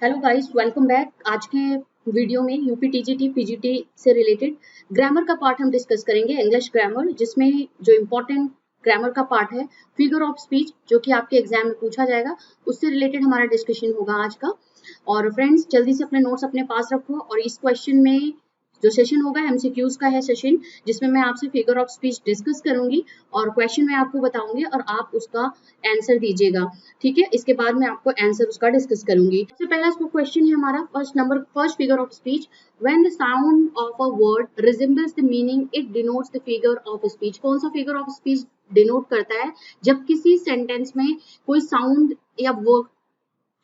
Hello guys, welcome back. आज के video में यूपी टीजीटी पीजीटी से रिलेटेड ग्रामर का पार्ट हम डिस्कस करेंगे, इंग्लिश ग्रामर, जिसमें जो इम्पोर्टेंट ग्रामर का पार्ट है फिगर ऑफ स्पीच, जो कि आपके एग्जाम में पूछा जाएगा, उससे रिलेटेड हमारा डिस्कशन होगा आज का। और फ्रेंड्स, जल्दी से अपने नोट्स अपने पास रखो और इस क्वेश्चन में जो सेशन होगा एमसीक्यूज का है सेशन, जिसमें मैं आपसे फिगर ऑफ स्पीच डिस्कस करूंगी और क्वेश्चन मैं आपको बताऊंगी और आप उसका आंसर दीजिएगा। ठीक है, इसके बाद मैं आपको आंसर उसका डिस्कस करूंगी। सबसे पहला इसको क्वेश्चन है हमारा first figure of speech, when the sound of a word resembles the meaning it denotes the figure of speech. कौन सा फिगर ऑफ स्पीच डिनोट करता है? जब किसी सेंटेंस में कोई साउंड या वर्ड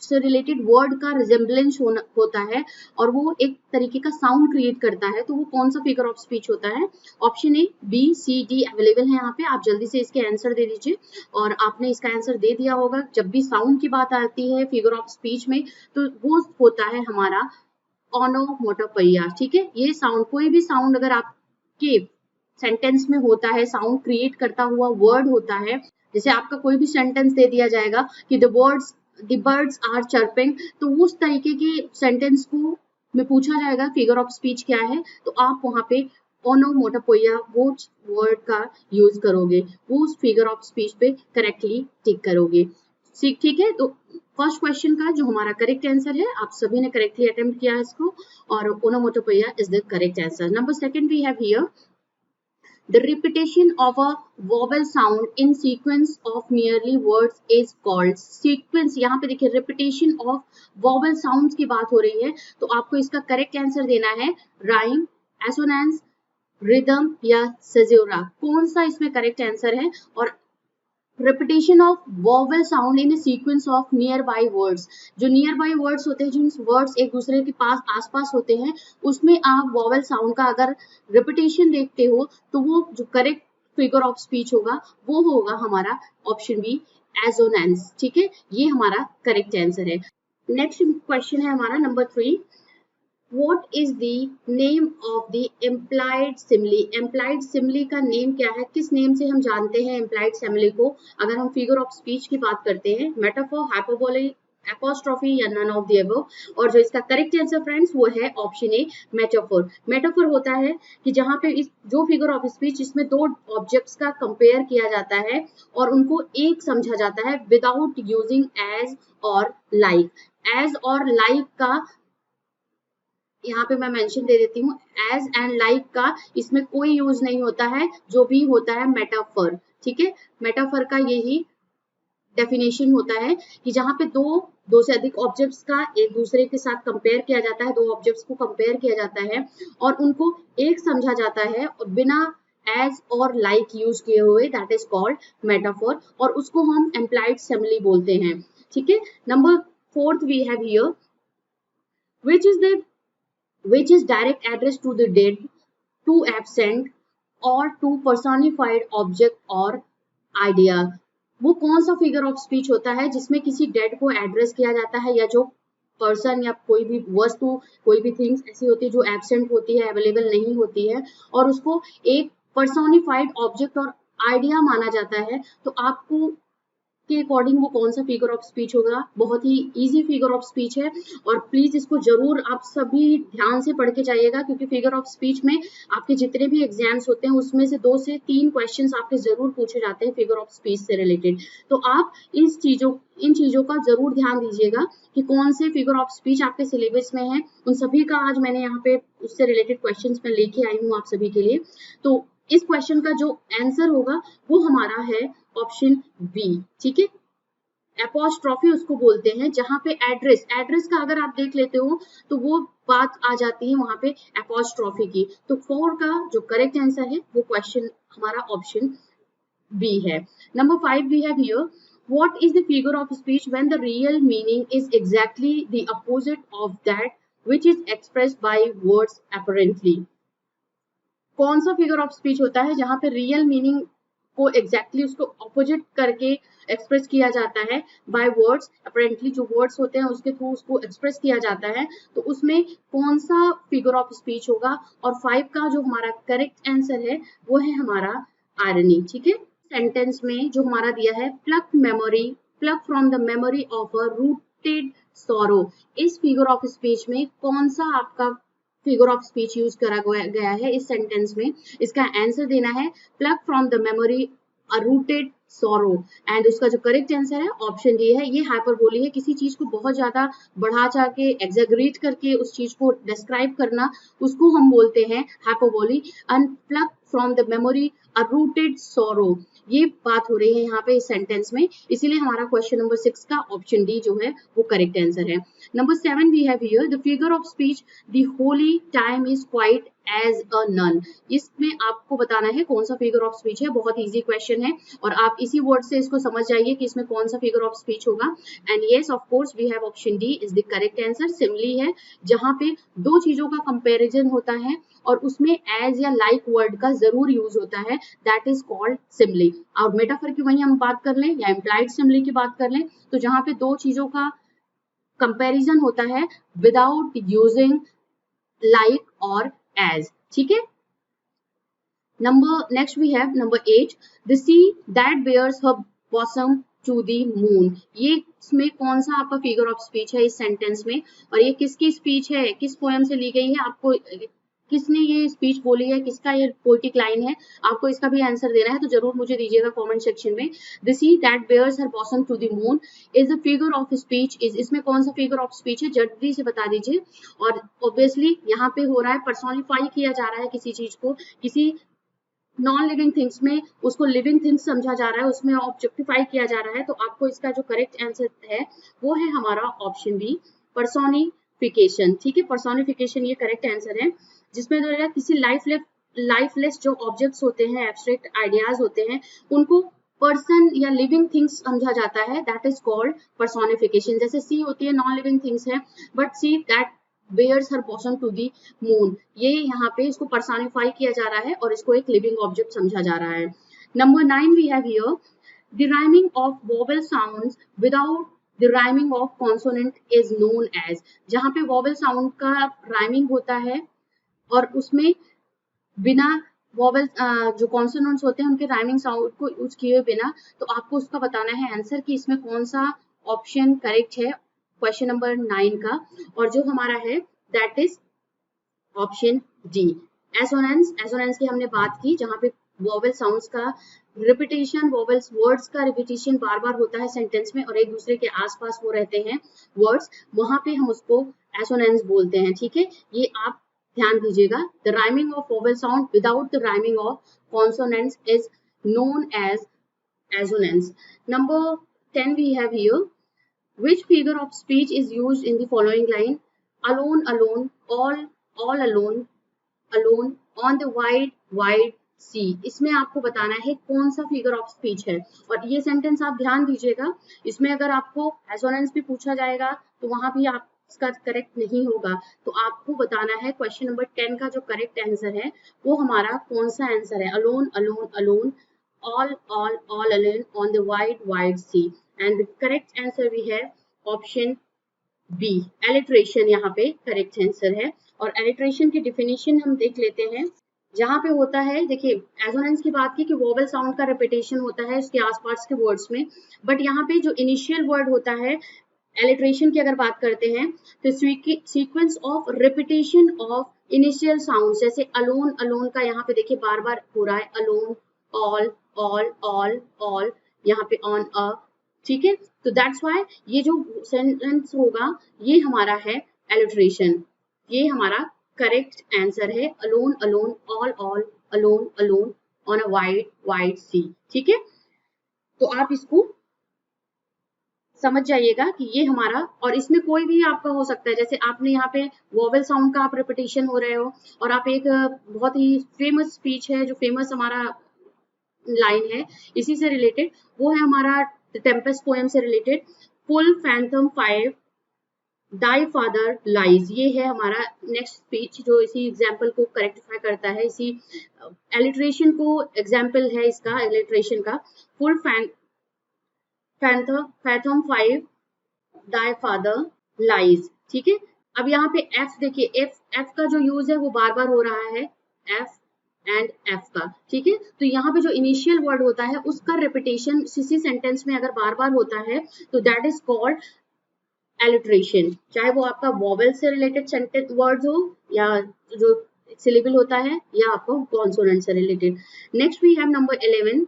से रिलेटेड वर्ड का रिजेम्बलेंस होता है और वो एक तरीके का साउंड क्रिएट करता है, तो वो कौन सा फिगर ऑफ स्पीच होता है? Option A, B, C, D available है यहाँ पे। आप जल्दी से इसके आंसर दे दीजिए और आपने इसका आंसर दे दिया होगा। जब भी साउंड की बात आती है फिगर ऑफ स्पीच में, तो वो होता है हमारा ओनोमोटोपोइया। ठीक है, ये साउंड, कोई भी साउंड अगर आपके सेंटेंस में होता है, साउंड क्रिएट करता हुआ वर्ड होता है, जैसे आपका कोई भी सेंटेंस दे दिया जाएगा कि द बर्ड्स आर चर्पिंग, तो उस तरीके के सेंटेंस को में पूछा जाएगा फिगर ऑफ स्पीच क्या है, तो आप वहां पे ओनोमोटोपोइया वो वर्ड का यूज करोगे, वो उस फिगर ऑफ स्पीच पे करेक्टली टिक करोगे। ठीक है, तो फर्स्ट क्वेश्चन का जो हमारा करेक्ट आंसर है, आप सभी ने करेक्टली अटेम्प्ट किया है इसको, और onomatopoeia is the correct answer. Number second we have here the repetition of a vowel sound in sequence of nearly words is called sequence। यहाँ पे देखिए repetition of vowel sounds की बात हो रही है, तो आपको इसका करेक्ट आंसर देना है rhyme, assonance, rhythm या caesura। कौन सा इसमें करेक्ट आंसर है? और repetition of vowel sound in a sequence of nearby words, जो nearby words होते हैं, जिन words एक दूसरे के पास आसपास होते हैं, उसमें आप vowel sound का अगर repetition देखते हो, तो वो जो करेक्ट फिगर ऑफ स्पीच होगा वो होगा हमारा ऑप्शन बी, एजोनेंस। ठीक है, ये हमारा करेक्ट आंसर है। नेक्स्ट क्वेश्चन है हमारा number 3, What is the name of the implied simile? Implied simile का नेम क्या है? किस नेम से हम जानते हैं implied simile को? अगर हम फिगर ऑफ स्पीच की बात करते हैं, मेटाफोर, हाइपरबोले, एपोस्ट्रोफी या नन ऑफ द अबव। और जो इसका करेक्ट आंसर फ्रेंड्स वो है ऑप्शन ए, मेटाफोर। मेटाफोर होता है कि जहां पे इस जो फिगर ऑफ स्पीच, इसमें दो ऑब्जेक्ट्स का कंपेयर किया जाता है और उनको एक समझा जाता है विदाउट यूजिंग एज और लाइक। एज और लाइक का यहाँ पे मैं मेंशन दे देती हूँ, एज एंड लाइक का इसमें कोई यूज नहीं होता है, जो भी होता है मेटाफर। ठीक है, मेटाफर का यही डेफिनेशन होता है कि जहां पे दो से अधिक ऑब्जेक्ट्स का एक दूसरे के साथ कंपेयर किया जाता है, दो ऑब्जेक्ट्स को कंपेयर किया जाता है और उनको एक समझा जाता है और बिना एज और लाइक यूज किए हुए, दैट इज कॉल्ड मेटाफर, और उसको हम एम्प्लाइड सिमिली बोलते हैं। ठीक है, number 4 we have here, which is direct address to the dead, to absent or to personified object or idea। वो कौन सा फिगर ऑफ स्पीच होता है जिसमें किसी डेड को एड्रेस किया जाता है, या जो पर्सन या कोई भी वस्तु, कोई भी थिंग्स ऐसी होती है जो एब्सेंट होती है, अवेलेबल नहीं होती है, और उसको एक पर्सोनिफाइड ऑब्जेक्ट और आइडिया माना जाता है। तो आपको के अकॉर्डिंग वो कौन सा फिगर ऑफ स्पीच होगा? बहुत ही इजी फिगर ऑफ स्पीच है और प्लीज इसको जरूर आप सभी ध्यान से पढ़ के जाइएगा, क्योंकि फिगर ऑफ स्पीच में आपके जितने भी एग्जाम्स होते हैं उसमें से 2 से 3 क्वेश्चंस आपके जरूर पूछे जाते हैं फिगर ऑफ स्पीच से रिलेटेड। तो आप इन चीजों का जरूर ध्यान दीजिएगा कि कौन से फिगर ऑफ स्पीच आपके सिलेबस में है। उन सभी का आज मैंने यहाँ पे उससे रिलेटेड क्वेश्चन मैं लेके आई हूँ आप सभी के लिए। तो इस क्वेश्चन का जो आंसर होगा वो हमारा है ऑप्शन बी। ठीक है, एपोस्ट्रोफी उसको बोलते हैं, जहां पे एड्रेस का अगर आप देख लेते हो तो वो बात आ जाती है वहां पे एपोस्ट्रोफी की। तो 4 का जो करेक्ट आंसर है वो क्वेश्चन हमारा ऑप्शन बी है। Number 5 we have here, what is the figure of speech when the real meaning is exactly the opposite of that which is expressed by words apparently. कौन सा figure of speech होता है जहां पे real meaning को exactly उसको opposite करके express किया जाता है बाय वर्ड्स अपरेंटली, जो वर्ड्स होते हैं उसके थ्रू उसको एक्सप्रेस किया जाता है, तो उसमें कौन सा फिगर ऑफ स्पीच होगा? और 5 का जो हमारा करेक्ट आंसर है वो है हमारा आयरनी। ठीक है, सेंटेंस में जो हमारा दिया है, pluck from the memory of a rooted sorrow। इस फिगर ऑफ स्पीच में कौन सा आपका फिगर ऑफ स्पीच यूज करा गया है इस सेंटेंस में? इसका आंसर देना है plug from the memory a rooted sorrow. And उसका जो करेक्ट आंसर है ऑप्शन डी है। ये हाइपरबोली है, किसी चीज को बहुत ज्यादा बढ़ा चढ़ा के एग्जैगरेट करके उस चीज को डिस्क्राइब करना, उसको हम बोलते हैं hyperbole. And plug from the memory a rooted sorrow, ये बात हो रही है यहाँ पे इस सेंटेंस में, इसीलिए हमारा क्वेश्चन नंबर 6 का ऑप्शन डी जो है वो करेक्ट आंसर है। Number 7 we have here the figure of speech the holy time is quite as a nun. इसमें आपको बताना है कौन सा फिगर ऑफ स्पीच है, बहुत इजी क्वेश्चन है और आप इसी वर्ड से इसको समझ जाइए कि इसमें कौन सा फिगर ऑफ स्पीच होगा। And yes of course we have option D is the correct answer. Simile है, जहां पे दो चीजों का कंपैरिजन होता है और उसमें एज या लाइक वर्ड का जरूर यूज होता है, दैट इज कॉल्ड सिमिली। और मेटाफर की वही हम बात कर लें या इम्प्लाइड सिमिली की बात कर लें, तो जहां पे दो चीजों का कंपैरिजन होता है विदाउट यूजिंग लाइक और एज, ठीक है। Next we have number 8 the sea that bears her bosom to the moon. ये इसमें कौन सा आपका फिगर ऑफ स्पीच है इस सेंटेंस में, और ये किसकी स्पीच है, किस पोएम से ली गई है, आपको किसने ये स्पीच बोली है, किसका ये पोएटिक लाइन है, आपको इसका भी आंसर देना है, तो जरूर मुझे दीजिएगा कमेंट सेक्शन में। The sea that bears her bosom to the moon is the figure of speech is, इसमें कौन सा फिगर ऑफ स्पीच है जल्दी से बता दीजिए। और ऑब्वियसली यहाँ पे हो रहा है पर्सोनिफाई किया जा रहा है किसी चीज को, किसी नॉन लिविंग थिंग्स में उसको लिविंग थिंग्स समझा जा रहा है, उसमें ऑब्जेक्टिफाई किया जा रहा है, तो आपको इसका जो करेक्ट आंसर है वो है हमारा ऑप्शन बी पर्सोनिफिकेशन, ठीक है। पर्सोनिफिकेशन ये करेक्ट आंसर है, जिसमें जो है किसी लाइफलेस जो ऑब्जेक्ट्स होते हैं, एब्स्ट्रैक्ट आइडियाज होते हैं, उनको पर्सन या लिविंग थिंग्स समझा जाता है, दैट इज कॉल्ड पर्सोनिफिकेशन। जैसे सी होती है नॉन लिविंग थिंग्स है, but sea that bears her bosom to the moon, ये यहाँ पे इसको पर्सोनिफाई किया जा रहा है और इसको एक लिविंग ऑब्जेक्ट समझा जा रहा है। Number 9 we have here the rhyming of vowel sounds without the rhyming of consonant is known as. जहाँ पे वोवेल साउंड का राइमिंग होता है और उसमें बिना वोवेल जो कॉन्सोनेंट्स होते हैं उनके राइमिंग साउंड को यूज किए बिना, तो आपको उसका बताना है आंसर कि इसमें कौन सा ऑप्शन करेक्ट है क्वेश्चन नंबर 9 का, और जो हमारा है that is option D assonance. Assonance की हमने बात की, जहां पे वोवेल साउंड्स का रिपीटेशन, वोवेल्स वर्ड्स का रिपीटेशन बार बार होता है सेंटेंस में और एक दूसरे के आसपास वो रहते हैं वर्ड्स, वहां पे हम उसको एसोनेंस बोलते हैं, ठीक है। ये आप ध्यान दीजिएगा, the rhyming of vowel sound without the rhyming of consonants is known as assonance. Number 10 we have here which figure of speech is used in the following line? Alone, alone, all alone, alone, on the wide, wide sea. इसमें आपको बताना है कौन सा figure of speech है, और ये sentence आप ध्यान दीजिएगा, इसमें अगर आपको एसोनेंस भी पूछा जाएगा तो वहां भी आप इसका करेक्ट नहीं होगा, तो आपको बताना है क्वेश्चन नंबर 10 का जो करेक्ट आंसर है वो हमारा कौन सा आंसर है। Alone, alone, alone, all alone on the wide, wide sea. And the correct answer we have option B, alliteration यहाँ पे करेक्ट आंसर है। और alliteration की डिफिनेशन हम देख लेते हैं, जहां पे होता है, देखिए एसोनेंस की बात की कि वोवेल साउंड का रिपीटेशन होता है उसके आसपास के वर्ड्स में, बट यहाँ पे जो इनिशियल वर्ड होता है alliteration की अगर बात करते हैं तो sequence of repetition of initial sound, जैसे अलोन, अलोन का यहाँ पे देखिए बार बार हो रहा है अलोन, all, यहाँ पे on a, ठीक है। तो दैट्स व्हाई ये जो सेंटेंस होगा ये हमारा है alliteration, ये हमारा करेक्ट आंसर है। Alone, alone, all, alone, alone, on a wide, wide sea, ठीक है। तो आप इसको समझ जाइएगा कि ये हमारा, और इसमें कोई भी आपका हो सकता है, जैसे आपने यहाँ पे वोवेल साउंड का आप रिपीटेशन हो रहे हो और आप एक बहुत ही फेमस स्पीच है, जो फेमस हमारा लाइन है इसी से रिलेटेड, वो है हमारा टेम्पेस्ट पोएम से रिलेटेड, फुल फैंथम 5 दाई फादर लाइज। ये है हमारा नेक्स्ट स्पीच जो इसी एग्जाम्पल को करेक्टिफाई करता है, इसी एलिट्रेशन को एग्जाम्पल है इसका एलिट्रेशन का, फुल फैंथम 5 दाई फादर लाइज, ठीक है। अब यहाँ पे एफ देखिए, एफ का जो यूज है वो बार बार हो रहा है, एफ एंड एफ का, ठीक है। तो यहाँ पे जो इनिशियल वर्ड होता है उसका रिपीटेशन इसी सेंटेंस में अगर बार बार होता है तो दैट इज कॉल्ड एलिट्रेशन, चाहे वो आपका वॉवेल से रिलेटेड सेंटेंस वर्ड्स हो या जो सिलेबल होता है या आपको कॉन्सोनेंट से related. Next we have number 11,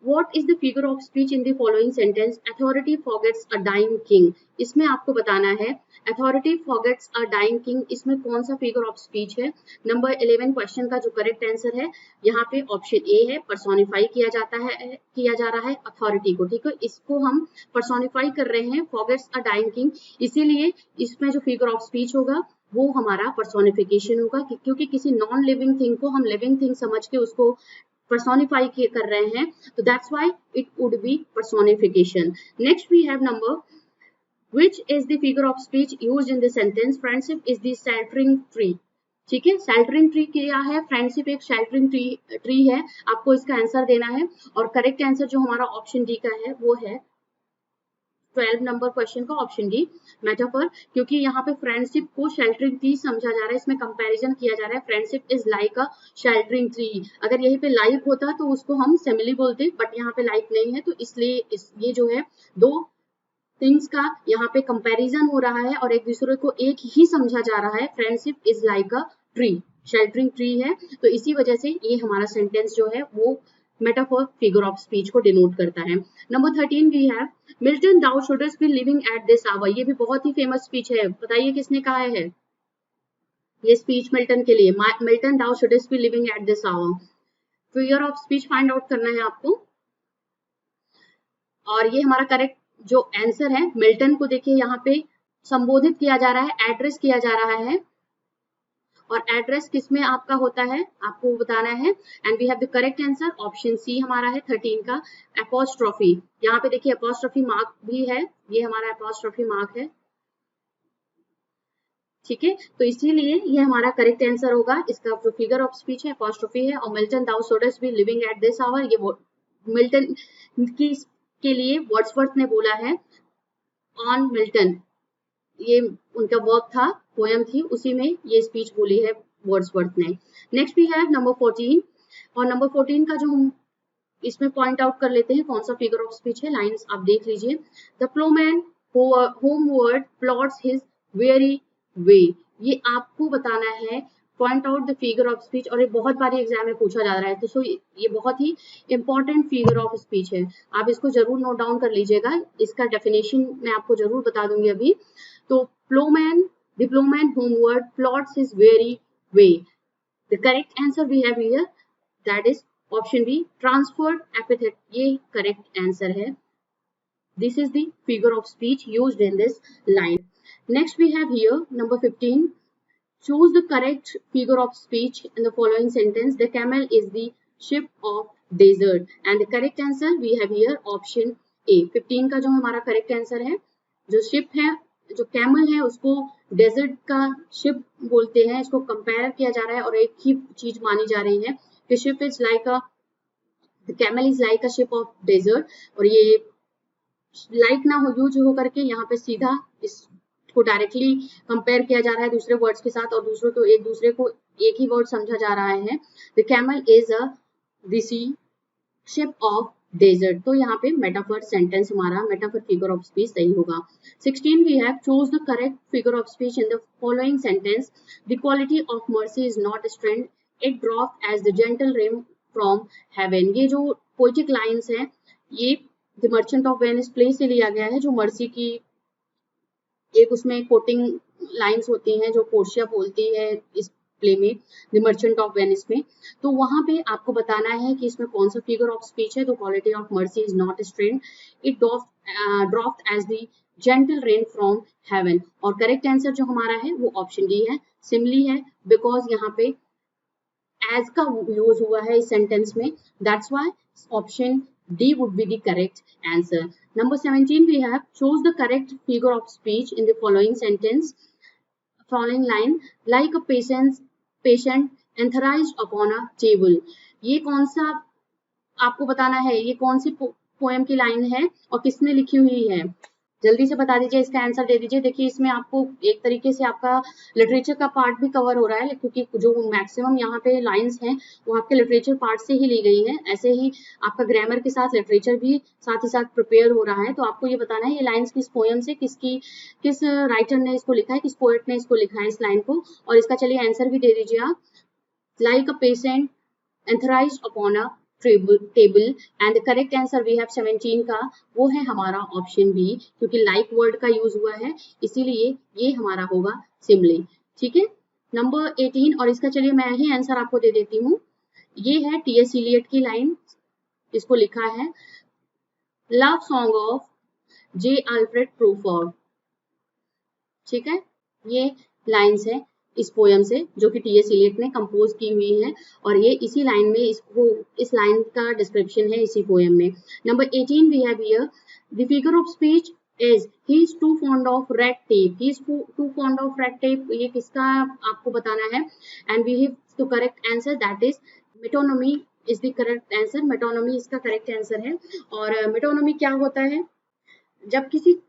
What is the figure of speech in the following sentence? Authority forgets a dying king. इसमें आपको बताना है authority forgets a dying king, इसमें कौन सा figure of speech है। नंबर 11 क्वेश्चन का जो करेक्ट आंसर है यहाँ पे ऑप्शन ए है, पर्सोनिफाई किया जा रहा है अथॉरिटी को, ठीक है, इसको हम पर्सोनिफाई कर रहे हैं, forgets a dying king, इसीलिए इसमें जो फिगर ऑफ स्पीच होगा वो हमारा पर्सोनिफिकेशन होगा, क्योंकि किसी नॉन लिविंग थिंग को हम लिविंग थिंग समझ के उसको पर्सोनिफाई कर रहे हैं, तो that's why it would be personification. Next we have number, which is the figure of speech used in the sentence friendship is the sheltering tree. ठीक है, शेल्टरिंग ट्री क्या है, फ्रेंडशिप एक शेल्टरिंग ट्री है, आपको इसका आंसर देना है और करेक्ट आंसर जो हमारा ऑप्शन डी का है वो है 12 नंबर क्वेश्चन का ऑप्शन डी, मेटाफर, क्योंकि यहाँ पे फ्रेंडशिप को शेल्टरिंग ट्री समझा जा रहा है, इसमें कंपैरिजन किया जा रहा है, friendship is like a sheltering tree. अगर यहीं पे लाइक होता तो उसको हम सिमिली बोलते, बट यहाँ पे लाइक नहीं है, तो इसलिए ये जो है दो थिंग्स का यहाँ पे कंपैरिजन हो रहा है और एक दूसरे को एक ही समझा जा रहा है, friendship is like a tree, sheltering tree है, तो इसी वजह से ये हमारा सेंटेंस जो है वो मेटाफोर फिगर ऑफ स्पीच को डिनोट करता है। Number 13 we have Milton thou shouldst be living at this hour, ये भी बहुत ही फेमस स्पीच है, बताइए किसने कहा है ये स्पीच मिल्टन के लिए, Milton thou shouldst be living at this hour. Figure of speech find out करना है आपको और ये हमारा करेक्ट जो आंसर है, मिल्टन को देखिए यहाँ पे संबोधित किया जा रहा है, एड्रेस किया जा रहा है, और एड्रेस किसमें आपका होता है आपको बताना है, and we have the correct answer option C हमारा है 13 का, एपोस्ट्रोफी। यहाँ पे देखिए एपोस्ट्रोफी मार्क भी है, ये हमारा एपोस्ट्रोफी मार्क है, ठीक है, तो इसीलिए ये हमारा करेक्ट आंसर होगा, इसका जो फिगर ऑफ स्पीच है एपोस्ट्रोफी है, और Milton thou shouldst be living at this hour, ये मिल्टन की के लिए वर्ड्सवर्थ ने बोला है ऑन मिल्टन, ये उनका वर्क था, पोएम थी, उसी में ये स्पीच बोली है वर्ड्सवर्थ ने। नेक्स्ट भी है नंबर 14, और नंबर 14 का जो हम इसमें पॉइंट आउट कर लेते हैं कौन सा फिगर ऑफ स्पीच है, लाइंस आप देख लीजिए, the Plowman homeward plots his very way, ये आपको बताना है, point out the figure of speech, और ये बहुत बारी एग्जाम में पूछा जा रहा है, तो सो ये बहुत ही इंपॉर्टेंट फिगर ऑफ स्पीच है, आप इसको जरूर नोट डाउन कर लीजिएगा, इसका डेफिनेशन मैं आपको जरूर बता दूंगी अभी। तो the plowman homeward plots his weary way. The correct answer we have here, that is option B, transferred epithet, ये correct answer है। This is the figure of speech used in this line. Next we have here number 15. Choose the correct figure of speech in the following sentence. The camel is the ship of desert, and the correct answer we have here option A. 15 का जो हमारा correct answer है, जो ship है, जो camel है उसको desert का शिप बोलते हैं, इसको कंपेयर किया जा रहा है और एक ही चीज मानी जा रही है कि ship is like a, camel is like a ship of desert, और ये लाइक ना हो यूज हो करके यहाँ पे सीधा इसको डायरेक्टली कंपेयर किया जा रहा है दूसरे वर्ड्स के साथ, और दूसरे को एक ही वर्ड समझा जा रहा है, the camel is a this ship of desert, तो यहाँ पे मेटाफर सेंटेंस हमारा मेटाफर फिगर ऑफ स्पीच सही होगा। 16 we have choose the correct figure of speech in the following sentence, the quality of mercy is not strength, it drop as the gentle rain from heaven, ये जो poetic lines हैं ये the Merchant of Venice play से लिया गया है, जो mercy की एक उसमें कोटिंग लाइंस होती हैं जो पोर्शिया बोलती है इस प्ले में, द मर्चेंट ऑफ वेनिस में, तो वहां पे आपको बताना है कि इसमें कौन सा फिगर ऑफ स्पीच है, तो quality of mercy is not strained, it dropped as the gentle rain from heaven, और करेक्ट आंसर जो हमारा है वो ऑप्शन डी है, सिमली है, बिकॉज यहाँ पे एज का यूज हुआ है इस सेंटेंस में, that's why option D would be the correct answer. Number 17 we have choose the correct figure of speech in the following sentence, following line, like a patient enthronized upon a table, ये कौन सा आपको बताना है, ये कौन सी poem की line है और किसने लिखी हुई है, जल्दी से बता दीजिए, इसका आंसर दे दीजिए। देखिए इसमें आपको एक तरीके से आपका लिटरेचर का पार्ट भी कवर हो रहा है, क्योंकि जो मैक्सिमम यहाँ पे लाइंस हैं वो आपके लिटरेचर पार्ट से ही ली गई हैं। ऐसे ही आपका ग्रामर के साथ लिटरेचर भी साथ ही साथ प्रिपेयर हो रहा है। तो आपको ये बताना है ये लाइन्स किस पोयम से, किस राइटर ने इसको लिखा है, किस पोएट ने इसको लिखा है इस लाइन को। और इसका चलिए आंसर भी दे दीजिए आप। Like a patient etherised upon a table and the correct answer we have 17 का वो है हमारा ऑप्शन बी, क्योंकि लाइक वर्ड का यूज हुआ है इसीलिए ये हमारा होगा सिमले। ठीक है, नंबर 18 और इसका चलिए मैं ही आंसर आपको दे देती हूँ। ये है टी.एस. इलियट की लाइन, इसको लिखा है love song of J. Alfred Crawford. ठीक है, ये लाइन्स है इस पोयम से जो कि टी.एस. इलियट ने कंपोज की हुई है, और ये इसी लाइन में इस लाइन का डिस्क्रिप्शन है इसी पोयम में। Number 18 we have here the figure of speech is he is too fond of red tape. He is too fond of red tape, ये किसका आपको बताना है। And we have to correct answer that is metonymy is the correct answer. Metonymy इसका correct answer है। और metonymy क्या होता है, जब किसी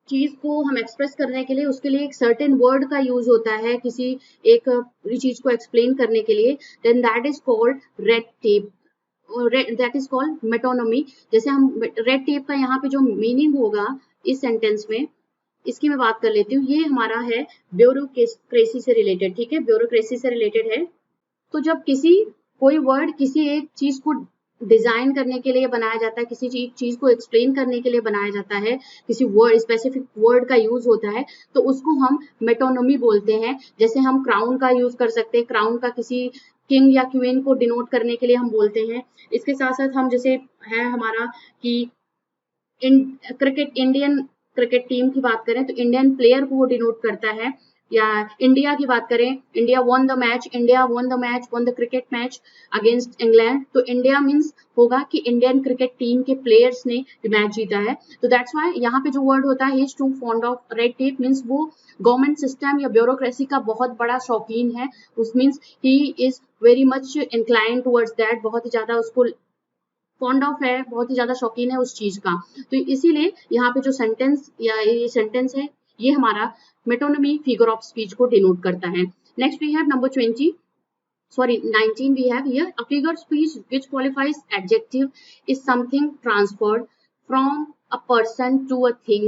चीज को हम एक्सप्रेस करने के लिए उसके लिए एक सर्टेन वर्ड का यूज होता है, किसी एक चीज को एक्सप्लेन करने के लिए, then that is called red tape, that is called metonymy. जैसे हम रेड टेप का यहाँ पे जो मीनिंग होगा इस सेंटेंस में, इसकी मैं बात कर लेती हूँ। ये हमारा है ब्यूरोक्रेसी से रिलेटेड। ठीक है, ब्यूरोक्रेसी से रिलेटेड है। तो जब कोई वर्ड किसी एक चीज को डिजाइन करने के लिए बनाया जाता है, किसी चीज को एक्सप्लेन करने के लिए बनाया जाता है, किसी वर्ड स्पेसिफिक वर्ड का यूज होता है, तो उसको हम मेटोनोमी बोलते हैं। जैसे हम क्राउन का यूज कर सकते हैं, क्राउन का किसी किंग या क्वीन को डिनोट करने के लिए हम बोलते हैं। इसके साथ साथ हम जैसे है हमारा कि इंडियन क्रिकेट टीम की बात करें तो इंडियन प्लेयर को वो डिनोट करता है, या इंडिया की बात करें, India one the match one the cricket match against England, तो इंडिया मींस होगा कि इंडियन क्रिकेट टीम के प्लेयर्स ने मैच जीता है। तो दैट्स व्हाई यहाँ पे जो वर्ड होता है he is too fond of red tape means वो गवर्नमेंट सिस्टम या ब्यूरोक्रेसी का बहुत बड़ा शौकीन है। उस means he is very much incline towards that, बहुत ही ज्यादा उसको फॉन्ड ऑफ है, बहुत ही ज्यादा शौकीन है उस चीज का। तो इसीलिए यहाँ पे जो सेंटेंस या ये सेंटेंस है ये हमारा मेटोनमी फिगर ऑफ स्पीच को डिनोट करता है। Next we have number 19 we have here a figure of speech which qualifies adjective is something transferred from a person to a thing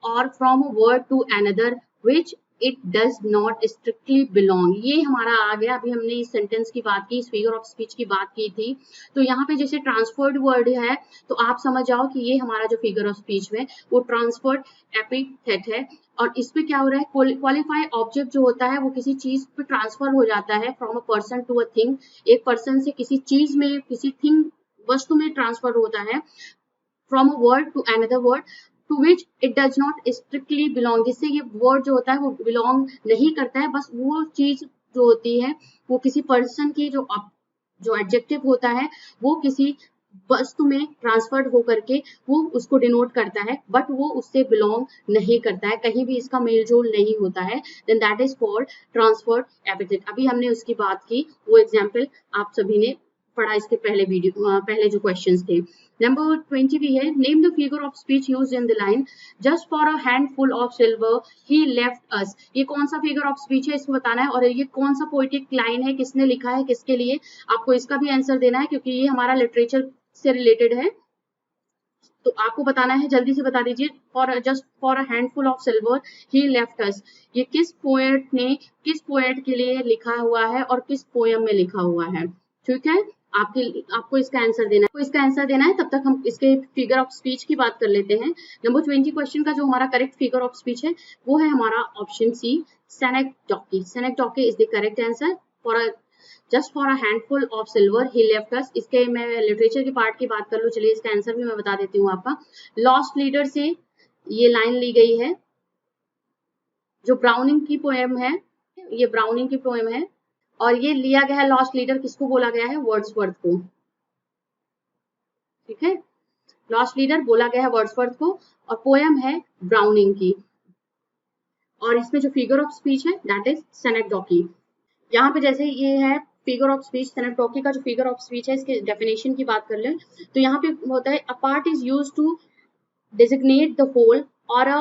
or from a word to another which it does not strictly belong। ये हमारा आ गया, अभी हमने इस sentence की बात की, इस फिगर ऑफ स्पीच की बात की थी। तो यहाँ पे जैसे ट्रांसफर्ड वर्ड है तो आप समझ जाओ कि ये हमारा जो फिगर ऑफ स्पीच है वो ट्रांसफर्ड एपिथेट है। और इसमें क्या हो रहा है, क्वालिफाई ऑब्जेक्ट जो होता है वो किसी चीज पे ट्रांसफर हो जाता है from a person to a thing, एक पर्सन से किसी चीज में, किसी थिंग वस्तु में ट्रांसफर होता है, from a word to another word to which it does not strictly belong, जिससे ये वर्ड जो होता है वो बिलोंग नहीं करता है, बस वो चीज जो होती है वो किसी पर्सन की जो एडजेक्टिव होता है वो किसी वस्तु में ट्रांसफर्ड होकर के वो उसको डिनोट करता है, बट वो उससे बिलोंग नहीं करता है, कहीं भी इसका मेलजोल नहीं होता है, then that is called transferred epithet. अभी हमने उसकी बात की, वो एग्जाम्पल आप सभी ने पढ़ा इसके पहले जो क्वेश्चंस थे। नंबर 20 भी है, name the figure of speech used in the line just for a handful of silver he left अस। ये कौन सा फिगर ऑफ स्पीच है इसको बताना है, और ये कौन सा पोएटिक लाइन है, किसने लिखा है, किसके लिए, आपको इसका भी आंसर देना है क्योंकि ये हमारा लिटरेचर से रिलेटेड है। तो आपको बताना है, जल्दी से बता दीजिए। Just for a handful of silver he left अस, ये किस पोएट के लिए लिखा हुआ है और किस पोयम में लिखा हुआ है। ठीक है, आपको इसका आंसर देना है। तब तक हम इसके फिगर ऑफ स्पीच की बात कर लेते हैं। नंबर 20 क्वेश्चन का जो हमारा करेक्ट फिगर ऑफ स्पीच है वो है हमारा option C, synecdoche. Synecdoche is the correct answer. Just for a handful of silver he left us, इसके मैं लिटरेचर के पार्ट की बात कर लूं, चलिए इसका आंसर भी मैं बता देती हूँ आपका। लॉस्ट लीडर से ये लाइन ली गई है, जो ब्राउनिंग की पोएम है, ये ब्राउनिंग की पोएम है, और ये लिया गया है लॉस्ट लीडर, किसको बोला गया है, वर्ड्सवर्थ को। ठीक है, लॉस्ट लीडर बोला गया है वर्ड्सवर्थ को, और पोएम है ब्राउनिंग की, और इसमें जो फिगर ऑफ स्पीच है दैट इज सेनेक्टोकी। यहाँ पे जैसे ये है फिगर ऑफ स्पीच, सेनेक्टोकी का जो फिगर ऑफ स्पीच है इसके डेफिनेशन की बात कर लें तो यहाँ पे होता है, a part is used to designate the whole or a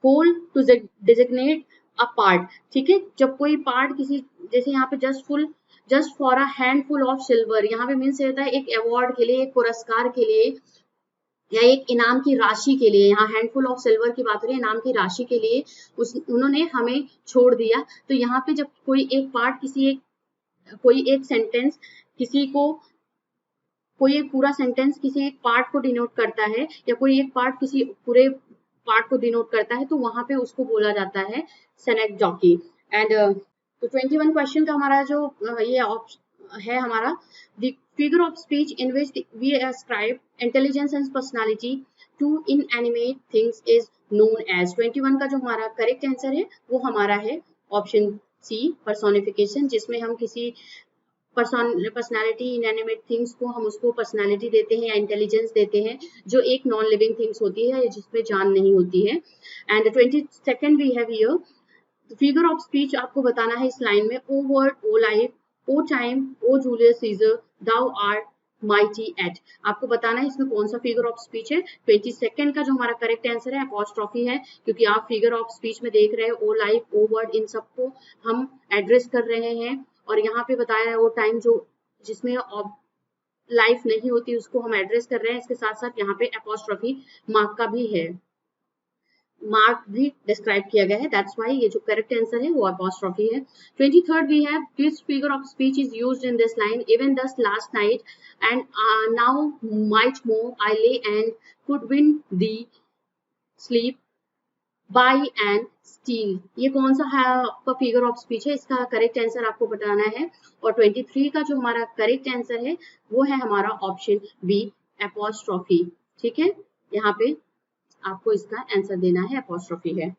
whole to designate a part। ठीक है, जब कोई पार्ट किसी, जैसे यहाँ पे just for a handful of silver, यहाँ पे मीन्स होता है एक अवार्ड के लिए, एक पुरस्कार के लिए या एक इनाम की राशि के लिए। यहाँ हैंडफुल ऑफ सिल्वर की बात हो रही है, इनाम की राशि के लिए उन्होंने हमें छोड़ दिया। तो यहाँ पे जब कोई एक पार्ट कोई एक सेंटेंस किसी को, कोई एक पूरा सेंटेंस किसी एक पार्ट को डिनोट करता है या कोई एक पार्ट किसी पूरे पार्ट को डिनोट करता है, तो वहां पे उसको बोला जाता है सेनेक्डोकी। एंड तो 21 क्वेश्चन का हमारा जो ये ऑप्शन है हमारा, the figure of speech in which we ascribe intelligence and personality to inanimate things is known as. 21 का जो हमारा करेक्ट आंसर है वो हमारा है ऑप्शन सी, पर्सोनिफिकेशन, जिसमें हम किसी पर्सनालिटी, इनएनिमेट थिंग्स को हम उसको पर्सनालिटी देते हैं या इंटेलिजेंस देते हैं, जो एक नॉन लिविंग थिंग्स होती है जिसमें जान नहीं होती है। And 22nd we have here figure of speech, आपको बताना है इस लाइन में, O world, O life, O time, O Julius Caesar, thou art mighty yet. आपको बताना है इसमें कौन सा फिगर ऑफ स्पीच है। 22nd का जो हमारा करेक्ट आंसर है अपॉस्ट्रोफी है, क्योंकि आप फिगर ऑफ स्पीच में देख रहे हैं ओ लाइफ, ओ वर्ड, इन सबको हम एड्रेस कर रहे हैं। और यहाँ पे बताया है वो टाइम जो जिसमें लाइफ नहीं होती उसको हम एड्रेस कर रहे हैं। इसके साथ साथ यहाँ पे अपॉस्ट्रोफी मार्क का भी है, मार्क भी डिस्क्राइब किया गया है, दैट्स व्हाई ये जो करेक्ट आंसर है वो अपॉस्ट्रोफी है। 23rd we have this figure of speech is used in this line, even thus last night and now might more I lay and could win thee sleep by and steal. ये कौन सा है आपका figure of speech है, इसका correct answer आपको बताना है। और 23 का जो हमारा करेक्ट आंसर है वो है हमारा ऑप्शन बी, अपॉस्ट्रोफी। ठीक है, यहाँ पे आपको इसका आंसर देना है अपॉस्ट्रोफी है।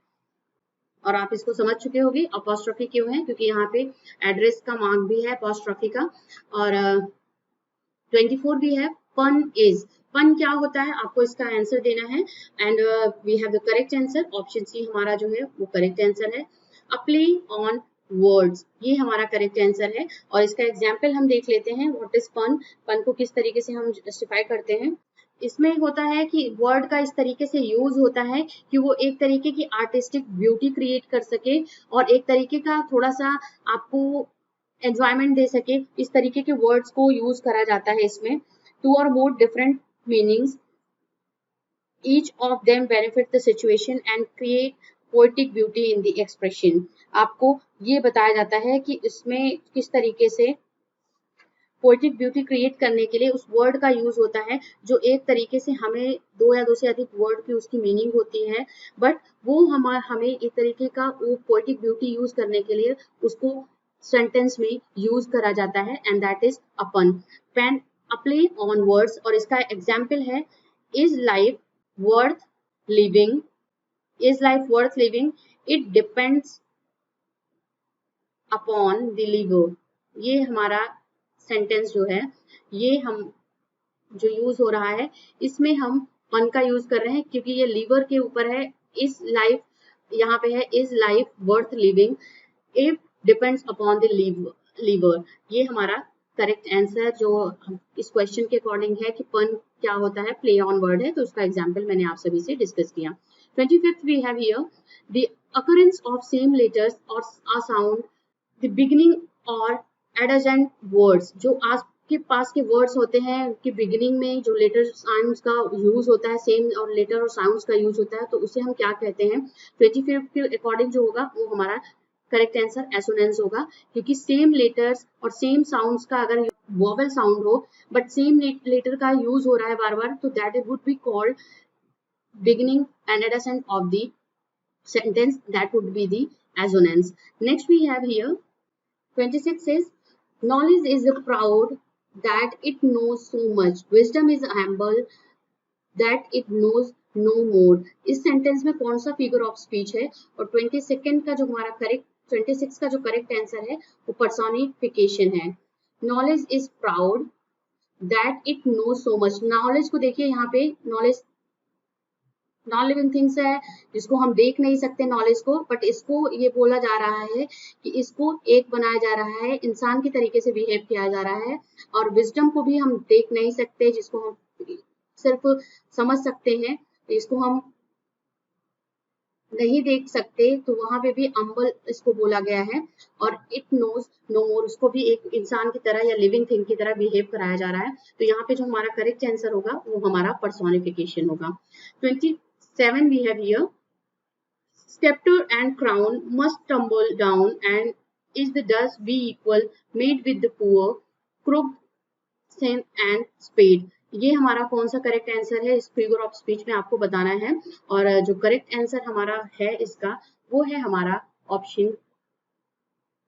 और आप इसको समझ चुके होंगे अपॉस्ट्रोफी क्यों है, क्योंकि यहाँ पे एड्रेस का मार्क भी है अपॉस्ट्रोफी का। और 24 भी है पन इज, पन क्या होता है आपको इसका आंसर देना है। And we have the correct answer, option C हमारा जो है वो करेक्ट आंसर है। अ प्ले ऑन वर्ड्स, ये हमारा करेक्ट आंसर है। और इसका एग्जाम्पल हम देख लेते हैं, व्हाट इज पन, पन को किस तरीके से हम जस्टिफाई करते हैं। इसमें होता है कि वर्ड का इस तरीके से यूज होता है कि वो एक तरीके की आर्टिस्टिक ब्यूटी क्रिएट कर सके और एक तरीके का थोड़ा सा आपको एंजॉयमेंट दे सके, इस तरीके के वर्ड्स को यूज करा जाता है इसमें। टू और more different meanings, each of them benefit the situation and create poetic beauty in the expression। आपको ये बताया जाता है कि इसमें किस तरीके से पोएटिक ब्यूटी क्रिएट करने के लिए उस वर्ड का यूज होता है, जो एक तरीके से हमें दो या दो से अधिक वर्ड की उसकी मीनिंग होती है, बट वो हमें एक तरीके का वो पोएटिक ब्यूटी यूज करने के लिए उसको सेंटेंस में यूज करा जाता है, and that is a pun. Pun a play on words, और इसका एग्जाम्पल है is life worth living, is life worth living, it depends upon the liver. ये हमारा सेंटेंस जो है, ये हम जो यूज हो रहा है इसमें हम पन का यूज कर रहे हैं, क्योंकि ये लीवर के ऊपर है। इज लाइफ यहाँ पे है is life worth living, it depends upon the liver. ये हमारा करेक्ट आंसर जो इस क्वेश्चन के अकॉर्डिंग है कि पन क्या होता है, प्ले ऑन वर्ड है, तो उसका एग्जाम्पल मैंने आप सभी से डिस्कस किया। 25th we have here the occurrence of same letters or a sound the beginning or adjacent words। जो आपके पास के वर्ड्स होते हैं कि बिगिनिंग में जो लेटर साउंड्स का यूज होता है, सेम और लेटर और साउंड्स का यूज होता है, तो उसे हम क्या कहते हैं। 25 के अकॉर्डिंग जो होगा वो हमारा करेक्ट आंसर एसोनेंस होगा, क्योंकि सेम लेटर्स और सेम साउंड्स का अगर वोवेल साउंड हो बट सेम लेटर का यूज हो रहा है बार बार, तो that would be called beginning and adjacent of the sentence, that would be the assonance। Next we have here 26 says knowledge is proud that it knows so much, wisdom is humble that it knows no more। इस sentence में कौन सा figure of speech है। और 22nd का जो हमारा correct 26 का जो करेक्ट आंसर है वो पर्सोनिफिकेशन है। Knowledge is proud that it knows so much। Knowledge को देखिए, यहाँ पे नॉलेज नॉन लिविंग थिंग्स है जिसको हम देख नहीं सकते नॉलेज को, बट इसको ये बोला जा रहा है कि इसको एक बनाया जा रहा है, इंसान की तरीके से बिहेव किया जा रहा है। और विजडम को भी हम देख नहीं सकते, जिसको हम सिर्फ समझ सकते हैं, इसको हम नहीं देख सकते तो वहां पे भी अम्बल इसको बोला गया है। और इट नोज नो मोर, उसको भी एक इंसान की तरह या लिविंग थिंग की तरह बिहेव कराया जा रहा है। तो यहाँ पे जो हमारा करेक्ट आंसर होगा वो हमारा पर्सोनिफिकेशन होगा। 27 we have here, scepter and crown must tumble down, and is the dust be equal made with the poor, crooked, sin and spade। ये हमारा कौन सा करेक्ट आंसर है इस फिगर ऑफ स्पीच में आपको बताना है। और जो करेक्ट आंसर हमारा है इसका वो है हमारा ऑप्शन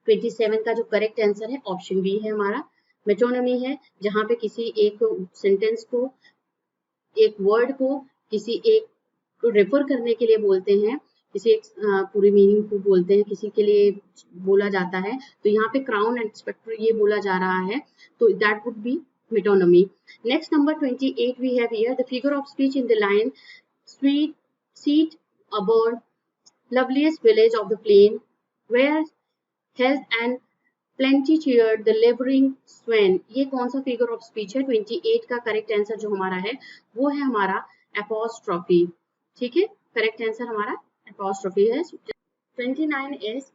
27 का जो करेक्ट आंसर है ऑप्शन बी है हमारा। मेटोनमी है जहां पे किसी एक सेंटेंस को, एक वर्ड को किसी एक रेफर करने के लिए बोलते हैं, किसी एक पूरी मीनिंग को बोलते हैं, किसी के लिए बोला जाता है। तो यहाँ पे क्राउन एंड स्पेक्टर ये बोला जा रहा है, तो that would be metonymy. Next number 28 we have here, the figure of speech in the line sweet seat a bird loveliest village of the plain where health and plenty cheered the laboring swain। ये कौन सा figure of speech है? 28 का correct answer जो हमारा है वो है हमारा एपोस्ट्रोफी। ठीक है, करेक्ट आंसर हमारा एपोस्ट्रोफी है। 29 is,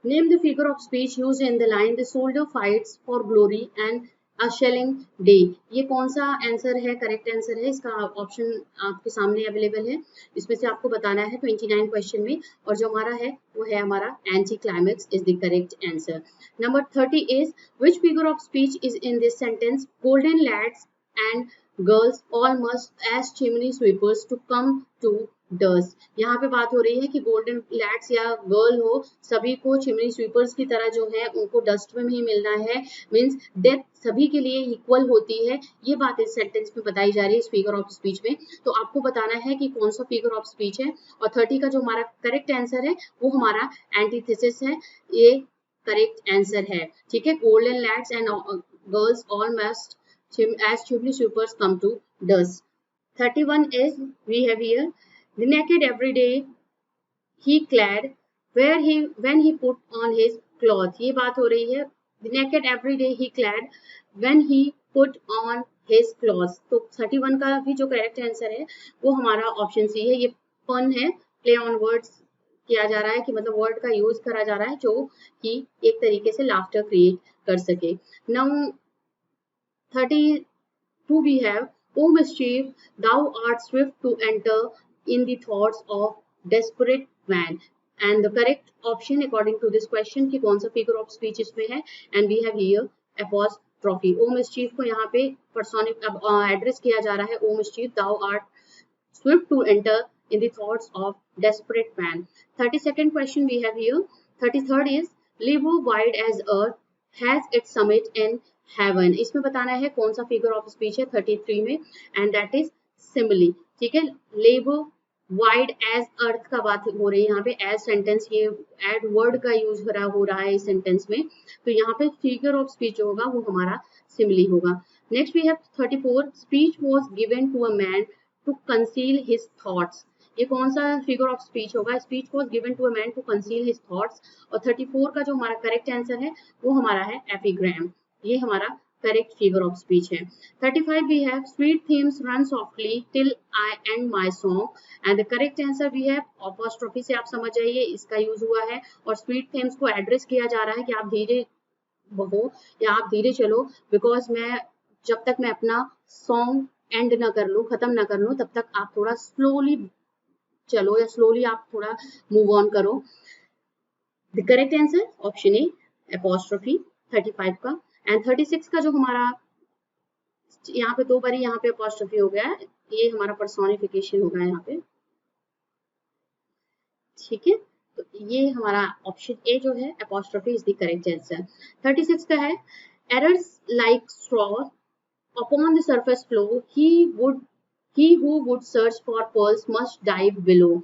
name the figure of speech used in the line the soldier fights for glory and a shelling day। ये कौन सा आंसर है, करेक्ट आंसर है? इसका ऑप्शन आपके सामने अवेलेबल है, इसमें से आपको बताना है 29 क्वेश्चन में। और जो हमारा है वो है हमारा anti climax is the correct answer. Number 30 is, which figure of speech is in this sentence, golden lads and girls all must as chimney sweepers to come to dust. यहाँ पे बात हो रही है कि गोल्डन लैड्स या girl हो, सभी को चिमनी स्वीपर्स की तरह जो है उनको डस्ट में ही मिलना है, मींस डेथ सभी के लिए इक्वल होती है। ये बात इस सेंटेंस में बताई जा रही है इस फिगर ऑफ स्पीच में। तो आपको बताना है कि कौन सा फिगर ऑफ स्पीच है। और 30 का जो हमारा करेक्ट आंसर है वो हमारा एंटीथेसिस है, ये करेक्ट आंसर है। ठीक है, golden lads and girls all must as chimney sweepers come to dust। 31 is, we have here, the naked every day he clad where he when he put on his cloth। ये बात हो रही है, the naked every day he clad when he put on his clothes। तो 31 का भी जो correct answer है वो हमारा ऑप्शन सी है। ये पन है, प्ले ऑन वर्ड्स किया जा रहा है कि मतलब वर्ड का यूज करा जा रहा है जो कि एक तरीके से लाफ्टर क्रिएट कर सके। Now 32 we have, O mischief, thou art swift to enter in the thoughts of desperate man। And the correct option according to this question कि कौन सा figure of speech इसमें है, and we have here apostrophe। O mischief को यहाँ पे personic address किया जा रहा है, O mischief, thou art swift to enter in the thoughts of desperate man। 32nd question we have here। 33rd is, live wide as earth has its summit in heaven। इसमें बताना है कौन सा figure of speech है 33 में, and that is simile. ठीक है, live wide as अर्थ का बात हो रही है यहाँ पे, एज सेंटेंस ये एड वर्ड का यूज हो रहा है इस सेंटेंस में। तो यहाँ पे फिगर ऑफ स्पीच होगा वो हमारा सिमिली होगा। Next we have 34, speech was given to a man to conceal his thoughts. ये कौन सा फिगर ऑफ स्पीच होगा? Speech was given to a man to conceal his thoughts. और 34 का जो हमारा करेक्ट आंसर है वो हमारा है एपिग्राम। ये हमारा करेक्ट फिगर ऑफ स्पीच है। 35 we have, sweet themes run softly till I end my song। and the correct answer we have apostrophe से आप समझ जाइए इसका यूज हुआ है। और स्वीट थीम्स को एड्रेस किया जा रहा है कि आप धीरे बहो या आप धीरे चलो, बिकॉज मैं जब तक मैं अपना सॉन्ग एंड ना कर लूँ, खत्म ना कर लूँ, तब तक आप थोड़ा स्लोली चलो या स्लोली आप थोड़ा मूव ऑन करो। The correct answer option A apostrophe 35 का। एंड 36 का जो हमारा यहाँ पे दो बारी यहाँ पे अपॉस्ट्रोफी हो गया है, ये हमारा पर्सोनिफिकेशन होगा यहाँ पे। ठीक है, तो ये हमारा ऑप्शन ए जो है apostrophe is the correct answer. 36 का है, errors like straw upon the surface flow, he who would search for pearls must dive below।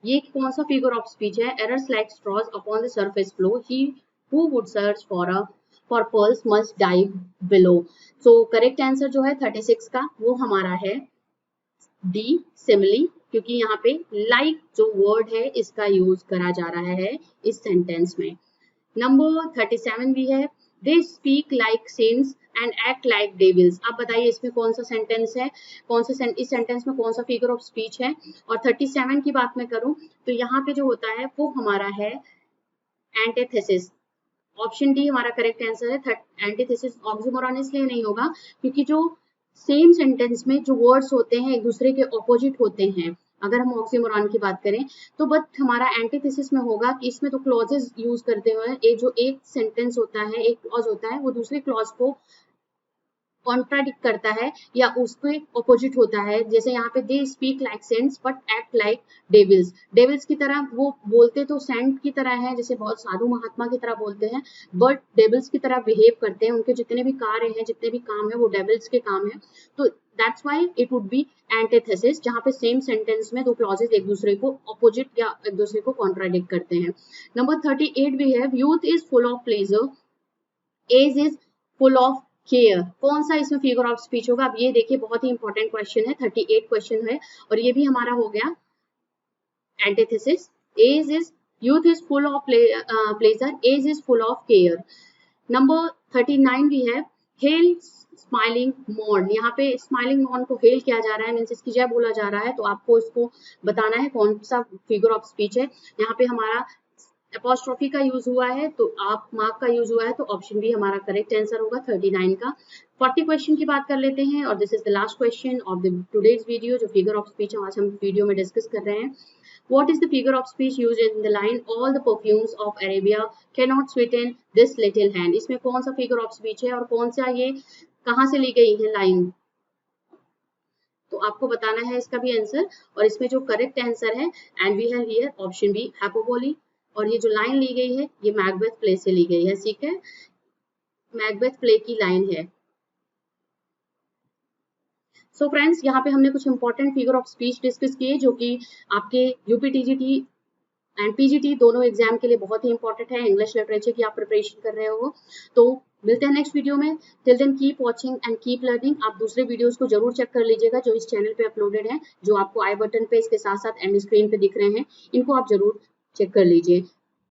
ये कौन सा फिगर ऑफ स्पीच है? Errors like straws upon the surface flow, he who would search for pearls must dive below। so correct answer जो है 36 का वो हमारा है डी सिमिली, क्योंकि यहाँ पे लाइक जो वर्ड है इसका यूज करा जा रहा है इस सेंटेंस में। नंबर 37 भी है, they speak like saints and act like devils. आप बताइए इसमें कौन सा सेंटेंस है, इस सेंटेंस में कौन सा फिगर ऑफ स्पीच है। और 37 की बात मैं करूं तो यहाँ पे जो होता है वो हमारा है एंटीथेसिस। ऑप्शन डी हमारा करेक्ट आंसर है। एंटीथेसिस ऑक्सीमोरॉन इसलिए नहीं होगा क्योंकि जो सेम सेंटेंस में जो वर्ड्स होते हैं एक दूसरे के ऑपोजिट होते हैं। अगर हम ऑक्सीमोरॉन की बात करें तो बट हमारा एंटीथेसिस में होगा कि इसमें तो क्लॉजेस यूज करते हुए एक सेंटेंस होता है, एक क्लॉज होता है, वो दूसरे क्लॉज को कॉन्ट्राडिक्ट करता है या उसके ऑपोजिट होता है। जैसे यहाँ पे they speak like saints but act like devils. Devils की तरह वो बोलते तो सेंट की तरह है, जैसे बहुत साधु महात्मा की तरह बोलते हैं, बट डेविल्स की तरह बिहेव करते हैं। उनके जितने भी कार्य हैं, जितने भी काम है वो डेविल्स के काम है। तो that's why it would B antithesis, जहाँ पे सेम सेंटेंस में दो क्लॉजेस एक दूसरे को ऑपोजिट या एक दूसरे को कॉन्ट्राडिक्ट करते हैं। Number 38 we have youth is full of pleasure, age is full of care. कौन सा इसमें फिगर ऑफ स्पीच होगा? अब ये देखिए बहुत ही इंपॉर्टेंट क्वेश्चन है, 38 क्वेश्चन है और ये भी हमारा हो गया antithesis. As is youth is full of pleasure, age is full of care. Number 39 भी है हेल स्माइलिंग मॉर्न। यहाँ पे स्माइलिंग मॉर्न को हेल किया जा रहा है, मीन्स इसकी जय बोला जा रहा है, तो आपको इसको बताना है कौन सा फिगर ऑफ स्पीच है। यहाँ पे हमारा एपोस्ट्रोफी का यूज हुआ है तो आप मार्क का यूज हुआ है, तो ऑप्शन बी हमारा करेक्ट आंसर होगा 39 का। 40 क्वेश्चन की बात कर लेते हैं और this is the last question of the today's video. जो फिगर ऑफ स्पीच आज हम वीडियो में डिस्कस कर रहे हैं, What is the figure of speech used in the line all the perfumes of Arabia cannot sweeten this little hand? इसमें कौन सा फिगर ऑफ स्पीच है और कौन सा ये कहाँ से ली गई है लाइन, तो आपको बताना है इसका भी आंसर। और इसमें जो करेक्ट आंसर है and we have here option B hyperbole. और ये जो लाइन ली गई है ये मैकबेथ प्ले से ली गई है, ठीक है, मैकबेथ प्ले की लाइन है। सो फ्रेंड्स, यहाँ पे हमने कुछ important figure of speech discuss किए जो कि आपके यूपीटीजीटी एंड पीजीटी दोनों एग्जाम के लिए बहुत ही इंपॉर्टेंट है। इंग्लिश लिटरेचर की आप प्रिपरेशन कर रहे हो तो मिलते हैं नेक्स्ट वीडियो में। Till then keep watching and keep learning. आप दूसरे वीडियोस को जरूर चेक कर लीजिएगा जो इस चैनल पे अपलोडेड है, जो आपको आई बटन पे इसके साथ साथ एंड स्क्रीन पे दिख रहे हैं, इनको आप जरूर चेक कर लीजिए।